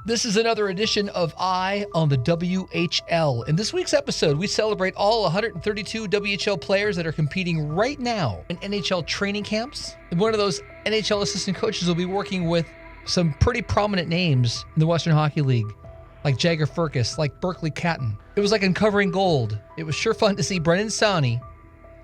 This is another edition of Eye on the WHL. In this week's episode, we celebrate all 132 WHL players that are competing right now in NHL training camps. And one of those NHL assistant coaches will be working with some pretty prominent names in the Western Hockey League, like Jagger Firkus, like Berkeley Catton. It was like uncovering gold. It was sure fun to see Brenan Sonni,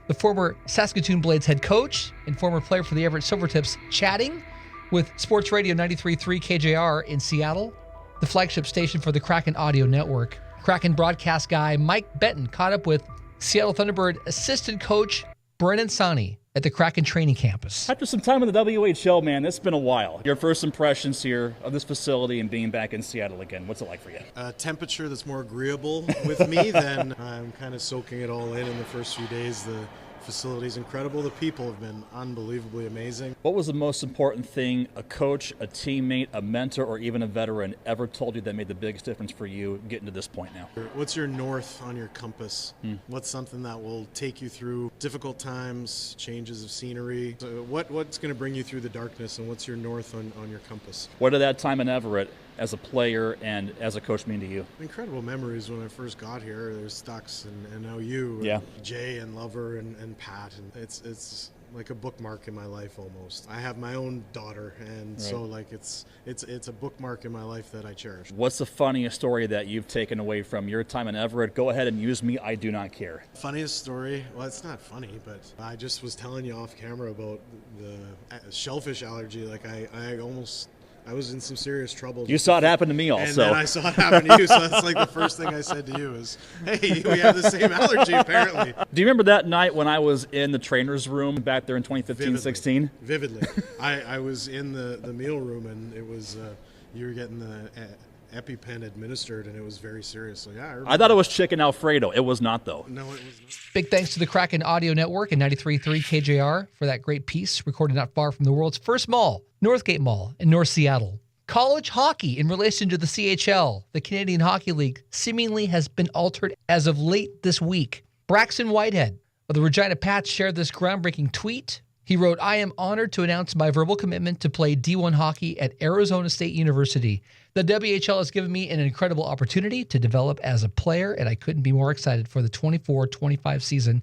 the former Saskatoon Blades head coach and former player for the Everett Silvertips, chatting with Sports Radio 93.3 KJR in Seattle, the flagship station for the Kraken Audio Network. Kraken broadcast guy Mike Benton caught up with Seattle Thunderbird assistant coach Brenan Sonni at the Kraken training campus. After some time in the WHL, man, it's been a while. Your first impressions here of this facility and being back in Seattle again, what's it like for you? Temperature that's more agreeable with me than I'm kind of soaking it all in the first few days. The facility's incredible. The people have been unbelievably amazing. What was the most important thing a coach, a teammate, a mentor, or even a veteran ever told you that made the biggest difference for you getting to this point now? What's your north on your compass? What's something that will take you through difficult times, changes of scenery? So what's going to bring you through the darkness, and what's your north on your compass? What did that time in Everett as a player and as a coach mean to you? Incredible memories when I first got here. There's Stux and now you, yeah, and Jay and Lover and Pat, and it's like a bookmark in my life almost. I have my own daughter, and so like it's a bookmark in my life that I cherish. What's the funniest story that you've taken away from your time in Everett? Go ahead and use me. I do not care. Funniest story? Well, it's not funny, but I just was telling you off camera about the shellfish allergy. Like I was in some serious trouble. You saw it happen to me also. And then I saw it happen to you, so that's like the first thing I said to you is, hey, we have the same allergy apparently. Do you remember that night when I was in the trainer's room back there in 2015-16? Vividly. I was in the meal room, and it was, you were getting the EpiPen administered, and it was very serious. So yeah, I thought it was chicken Alfredo. It was not, though. No, it was not. Big thanks to the Kraken Audio Network and 93.3 KJR for that great piece recorded not far from the world's first mall, Northgate Mall in North Seattle. College hockey in relation to the CHL, the Canadian Hockey League, seemingly has been altered as of late this week. Braxton Whitehead of the Regina Pats shared this groundbreaking tweet. He wrote, "I am honored to announce my verbal commitment to play D1 hockey at Arizona State University. The WHL has given me an incredible opportunity to develop as a player, and I couldn't be more excited for the 24-25 season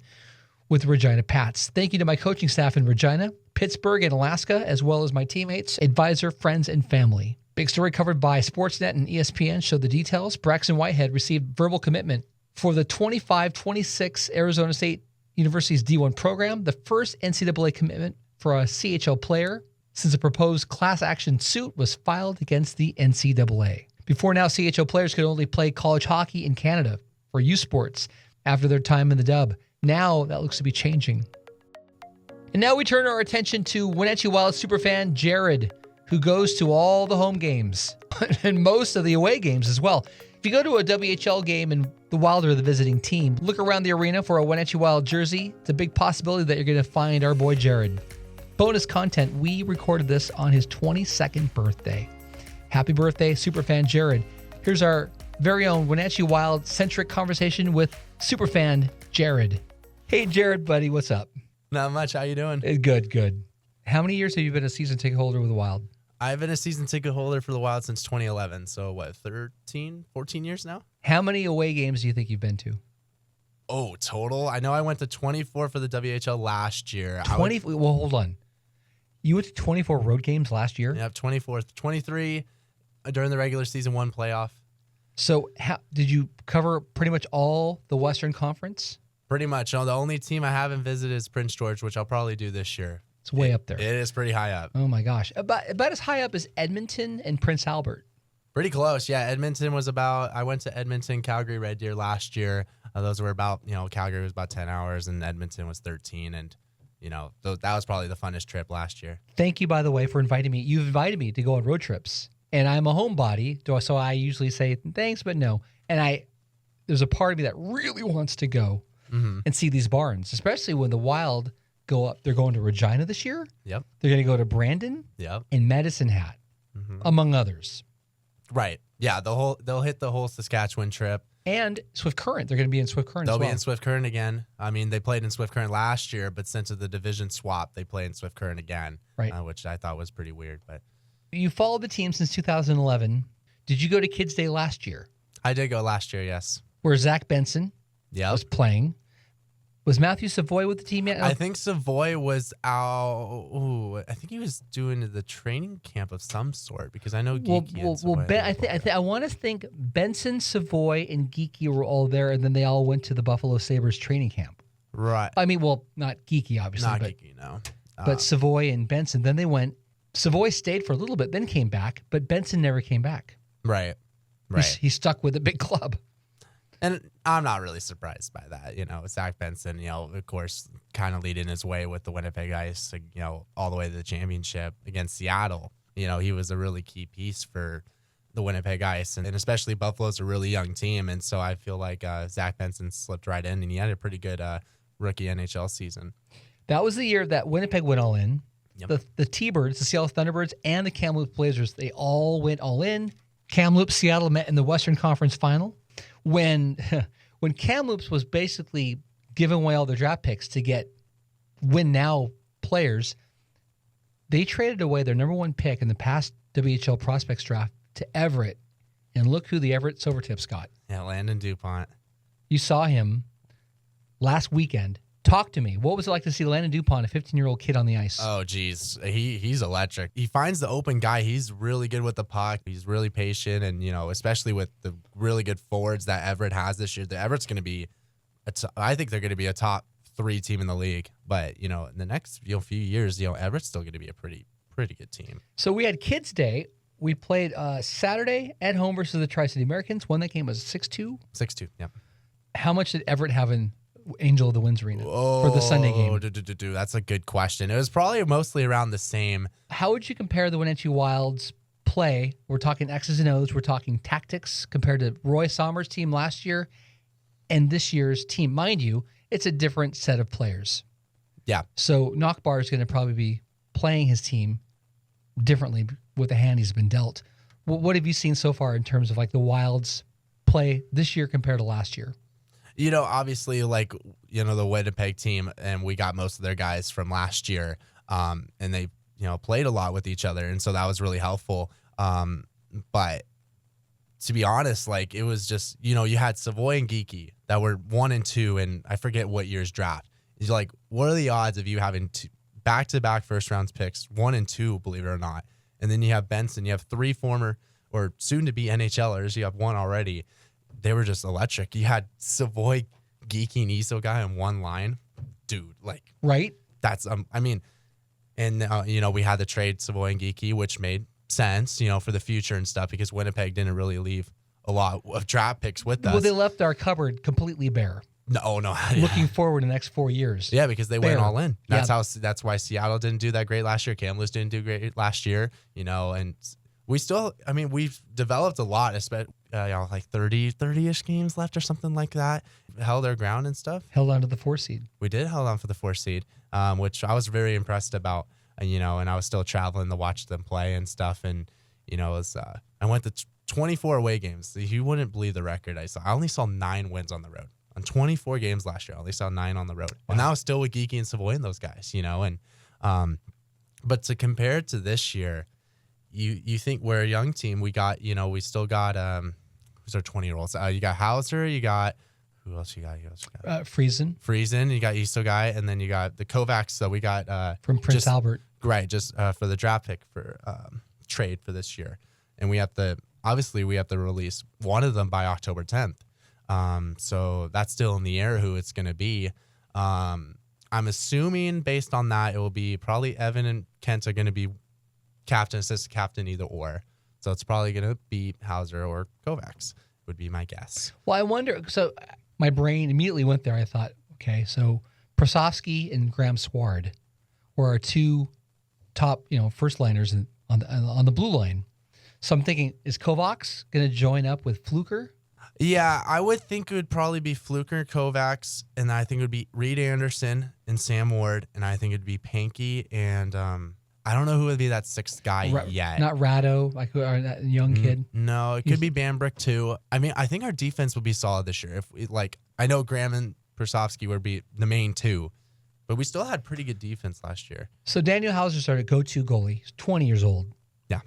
with Regina Pats. Thank you to my coaching staff in Regina, Pittsburgh, and Alaska, as well as my teammates, advisor, friends, and family." Big story covered by Sportsnet and ESPN showed the details. Braxton Whitehead received verbal commitment for the 25-26 Arizona State University's D1 program, the first NCAA commitment for a CHL player since a proposed class action suit was filed against the NCAA. Before now, CHL players could only play college hockey in Canada for U Sports after their time in the dub. Now that looks to be changing. And now we turn our attention to Wenatchee Wild Superfan Jared, who goes to all the home games and most of the away games as well. If you go to a WHL game and the Wild are the visiting team, look around the arena for a Wenatchee Wild jersey. It's a big possibility that you're going to find our boy Jared. Bonus content, we recorded this on his 22nd birthday. Happy birthday, Superfan Jared. Here's our very own Wenatchee Wild-centric conversation with Superfan Jared. Hey, Jared, buddy, what's up? Not much. How you doing? Good. How many years have you been a season ticket holder with the Wild? I've been a season ticket holder for the Wild since 2011. So what, 13, 14 years now? How many away games do you think you've been to? Oh, total? I know I went to 24 for the WHL last year. Well, hold on. You went to 24 road games last year? Yeah, 24, 23 during the regular season, 1 playoff. So did you cover pretty much all the Western Conference? Pretty much. The only team I haven't visited is Prince George, which I'll probably do this year. It's way up there. It is pretty high up. Oh, my gosh. About as high up as Edmonton and Prince Albert. Pretty close, yeah. Edmonton was I went to Edmonton, Calgary, Red Deer last year. Those were about, Calgary was about 10 hours and Edmonton was 13. And, that was probably the funnest trip last year. Thank you, by the way, for inviting me. You've invited me to go on road trips. And I'm a homebody, so I usually say thanks, but no. And there's a part of me that really wants to go and see these barns, especially when the Wild go up. They're going to Regina this year. Yep. They're going to go to Brandon. Yep. And Medicine Hat, among others. Right. Yeah. They'll hit the whole Saskatchewan trip. And Swift Current. They're going to be in Swift Current as well. They'll be in Swift Current again. I mean, they played in Swift Current last year, but since the division swap, they play in Swift Current again, right? Which I thought was pretty weird. But you followed the team since 2011. Did you go to Kids Day last year? I did go last year, yes. Where Zach Benson Yep. was playing. Was Matthew Savoy with the team yet? I think Savoy was out. Ooh, I think he was doing the training camp of some sort because I know Geeky and Savoy. I want to think Benson, Savoy, and Geeky were all there, and then they all went to the Buffalo Sabres training camp. Right. I mean, well, not Geeky, obviously. Not but, Geeky, no. But Savoy and Benson, then they went. Savoy stayed for a little bit, then came back, but Benson never came back. Right. He stuck with a big club. And I'm not really surprised by that. Zach Benson, of course, kind of leading his way with the Winnipeg Ice, all the way to the championship against Seattle. He was a really key piece for the Winnipeg Ice, and especially Buffalo's a really young team. And so I feel like Zach Benson slipped right in, and he had a pretty good rookie NHL season. That was the year that Winnipeg went all in. Yep. The T-Birds, the Seattle Thunderbirds, and the Kamloops Blazers, they all went all in. Kamloops, Seattle met in the Western Conference Final. When Kamloops was basically giving away all their draft picks to get win-now players, they traded away their number one pick in the past WHL prospects draft to Everett. And look who the Everett Silvertips got. Yeah, Landon DuPont. You saw him last weekend. Talk to me. What was it like to see Landon DuPont, a 15-year-old kid, on the ice? Oh, geez. He's electric. He finds the open guy. He's really good with the puck. He's really patient. And, especially with the really good forwards that Everett has this year, Everett's going to be, I think they're going to be a top 3 team in the league. But, in the next few years, Everett's still going to be a pretty good team. So we had Kids Day. We played Saturday at home versus the Tri-City Americans. Won that game was 6-2. 6-2, yeah. How much did Everett have in Angel of the Winds Arena for the Sunday game? That's a good question. It was probably mostly around the same. How would you compare the Wenatchee Wild's play? We're talking X's and O's. We're talking tactics compared to Roy Sommers' team last year and this year's team. Mind you, it's a different set of players. Yeah. So Nockbar is going to probably be playing his team differently with the hand he's been dealt. What have you seen so far in terms of like the Wild's play this year compared to last year? Obviously, the Winnipeg team, and we got most of their guys from last year, and they, played a lot with each other, and so that was really helpful. But to be honest, it was just, you had Savoy and Geeky that were 1 and 2, and I forget what year's draft. You're like, what are the odds of you having back-to-back first-round picks, 1 and 2, believe it or not? And then you have Benson, you have 3 former or soon-to-be NHLers, you have 1 already. They were just electric. You had Savoy, Geeky, and ESO guy on one line. Dude, right? That's, and, we had the trade Savoy and Geeky, which made sense, for the future and stuff because Winnipeg didn't really leave a lot of draft picks with us. Well, they left our cupboard completely bare. No. Looking forward in the next 4 years. Yeah, because they went all in. That's why Seattle didn't do that great last year. Kamloops didn't do great last year, and we still, we've developed a lot, especially, 30-ish games left or something like that. Held our ground and stuff. Held on to the 4 seed. We did hold on for the 4 seed, which I was very impressed about, and I was still traveling to watch them play and stuff. And, I went to 24 away games. You wouldn't believe the record I saw. I only saw 9 wins on the road. On 24 games last year, I only saw 9 on the road. Wow. And that was still with Geeky and Savoy and those guys, but to compare it to this year, you think we're a young team. We got, we still got, who's our 20-year-olds? You got Hauser, you got, who else you got? Friesen, you got Easto guy, and then you got the Kovacs that we got. From Prince Albert. Right, just for the draft pick for trade for this year. And we have to release one of them by October 10th. So that's still in the air who it's going to be. I'm assuming based on that, it will be probably Evan and Kent are going to be captain, assistant captain, either or. So it's probably going to be Hauser or Kovacs would be my guess. Well, I wonder, so my brain immediately went there. I thought, okay, so Prosofsky and Graham Sward were our 2 top, first liners on the blue line. So I'm thinking, is Kovacs going to join up with Fluker? Yeah, I would think it would probably be Fluker, Kovacs, and I think it would be Reed Anderson and Sam Ward, and I think it would be Pankey, and I don't know who would be that 6th guy yet. Not Ratto, or that young kid. No, it could be Bambrick too. I think our defense will be solid this year. I know Graham and Prosofsky would be the main 2, but we still had pretty good defense last year. So Daniel Hauser's our go-to goalie. He's 20 years old. Yeah.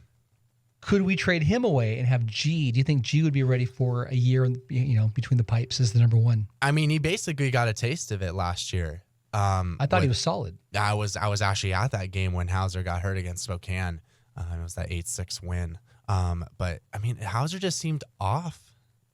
Could we trade him away and have G? Do you think G would be ready for a year, between the pipes as the number one? I mean, he basically got a taste of it last year. I thought he was solid. I was actually at that game when Hauser got hurt against Spokane. It was that 8-6 win. But I mean, Hauser just seemed off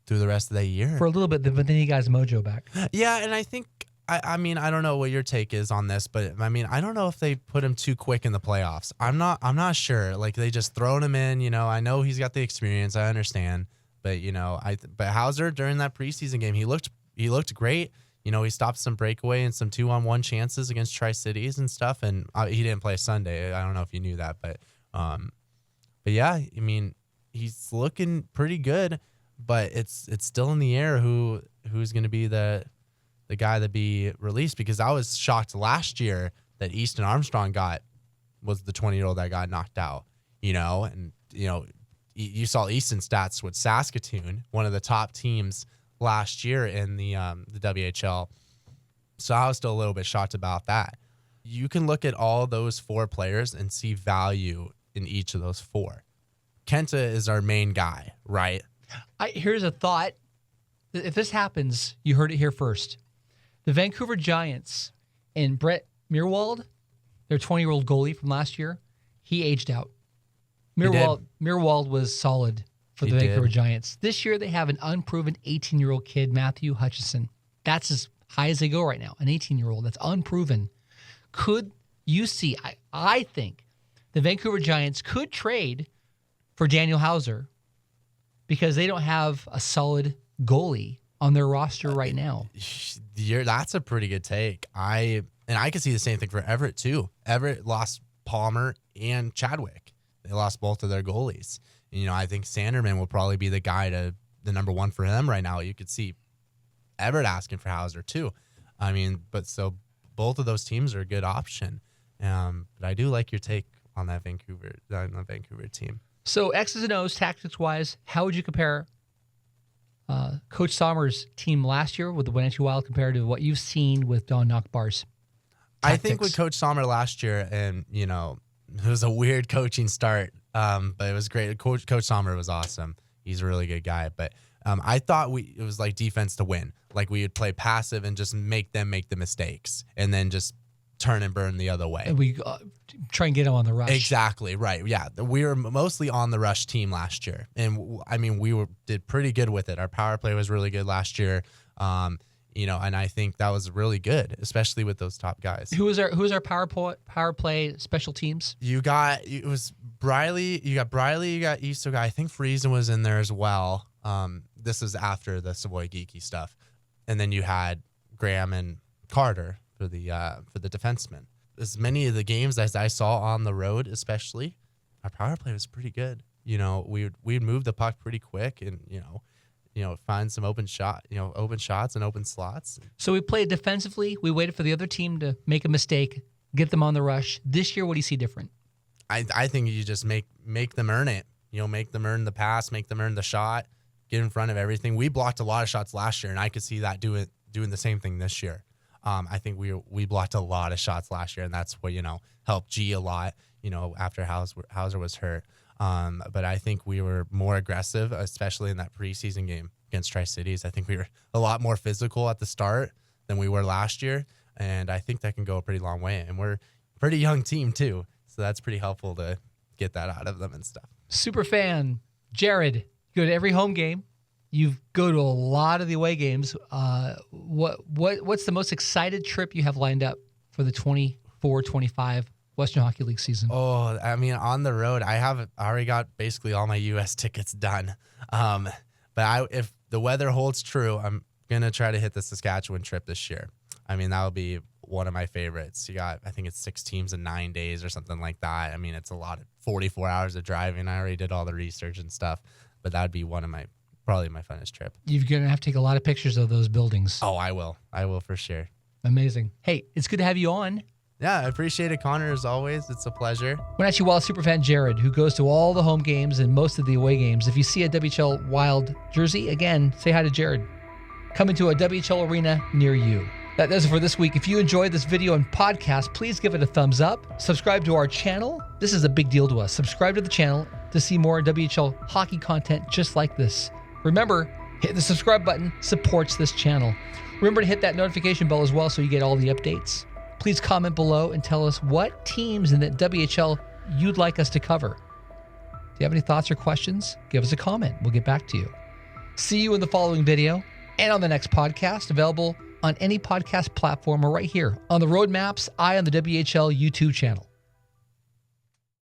through the rest of the year for a little bit, but then he got his mojo back. Yeah, and I think I mean, I don't know what your take is on this, but I mean, I don't know if they put him too quick in the playoffs. I'm not sure. Like, they just thrown him in. I know he's got the experience. I understand, but but Hauser during that preseason game, he looked great. He stopped some breakaway and some 2-on-1 chances against Tri-Cities and stuff, and he didn't play Sunday. I don't know if you knew that, but yeah, I mean, he's looking pretty good, but it's still in the air who's going to be the guy that be released, because I was shocked last year that Easton Armstrong was the 20-year-old that got knocked out, and you saw Easton's stats with Saskatoon, one of the top teams last year in the WHL. So I was still a little bit shocked about that. You can look at all those 4 players and see value in each of those 4. Kenta is our main guy, right? Here's a thought. If this happens, you heard it here first. The Vancouver Giants and Brett Meerwald, their 20-year-old goalie from last year, he aged out. Meerwald was solid for the Vancouver Giants. This year, they have an unproven 18-year-old kid, Matthew Hutchison. That's as high as they go right now, an 18-year-old that's unproven. Could you see, I think the Vancouver Giants could trade for Daniel Hauser because they don't have a solid goalie on their roster right now. That's a pretty good take. I could see the same thing for Everett too. Everett lost Palmer and Chadwick. They lost both of their goalies. And, I think Sanderman will probably be the guy the number one for them right now. You could see Everett asking for Hauser too. I mean, so both of those teams are a good option. But I do like your take on that Vancouver team. So X's and O's tactics-wise, how would you compare Coach Sommers' team last year with the Wenatchee Wild compared to what you've seen with Don Knockbar's tactics? I think with Coach Sommer last year, and it was a weird coaching start, but it was great. Coach Sommer was awesome. He's a really good guy. But I thought it was like defense to win. Like, we would play passive and just make them make the mistakes, and then just turn and burn the other way. And we try and get them on the rush. Exactly, right. Yeah, we were mostly on the rush team last year. And, I mean, we did pretty good with it. Our power play was really good last year, and I think that was really good, especially with those top guys. Who was our power play special teams? It was Briley. You got Briley, you got Easter guy. I think Friesen was in there as well. This is after the Savoy Geeky stuff. And then you had Graham and Carter for the defenseman. As many of the games as I saw on the road, especially, our power play was pretty good. We'd move the puck pretty quick, and find some open shots and open slots. So we played defensively. We waited for the other team to make a mistake, get them on the rush. This year, what do you see different? I think you just make them earn it. Make them earn the pass, make them earn the shot, get in front of everything. We blocked a lot of shots last year, and I could see that doing the same thing this year. I think we blocked a lot of shots last year, and that's what helped G a lot. After Hauser was hurt. But I think we were more aggressive, especially in that preseason game against Tri-Cities. I think we were a lot more physical at the start than we were last year, and I think that can go a pretty long way. And we're a pretty young team too, so that's pretty helpful to get that out of them and stuff. Superfan Jared, you go to every home game. You go to a lot of the away games. What's the most excited trip you have lined up for the 24-25 Western Hockey League season? Oh, I mean, on the road, I already got basically all my U.S. tickets done. But if the weather holds true, I'm going to try to hit the Saskatchewan trip this year. I mean, that would be one of my favorites. I think it's 6 teams in 9 days or something like that. I mean, it's a lot of 44 hours of driving. I already did all the research and stuff, but that would be probably my funnest trip. You're going to have to take a lot of pictures of those buildings. Oh, I will. I will for sure. Amazing. Hey, it's good to have you on. Yeah, I appreciate it, Connor, as always. It's a pleasure. Wenatchee Wild Superfan Jared, who goes to all the home games and most of the away games. If you see a WHL Wild jersey, again, say hi to Jared. Coming to a WHL arena near you. That does it for this week. If you enjoyed this video and podcast, please give it a thumbs up. Subscribe to our channel. This is a big deal to us. Subscribe to the channel to see more WHL hockey content just like this. Remember, hit the subscribe button supports this channel. Remember to hit that notification bell as well so you get all the updates. Please comment below and tell us what teams in the WHL you'd like us to cover. Do you have any thoughts or questions? Give us a comment. We'll get back to you. See you in the following video and on the next podcast, available on any podcast platform or right here on the Roadmaps Eye on the WHL YouTube channel.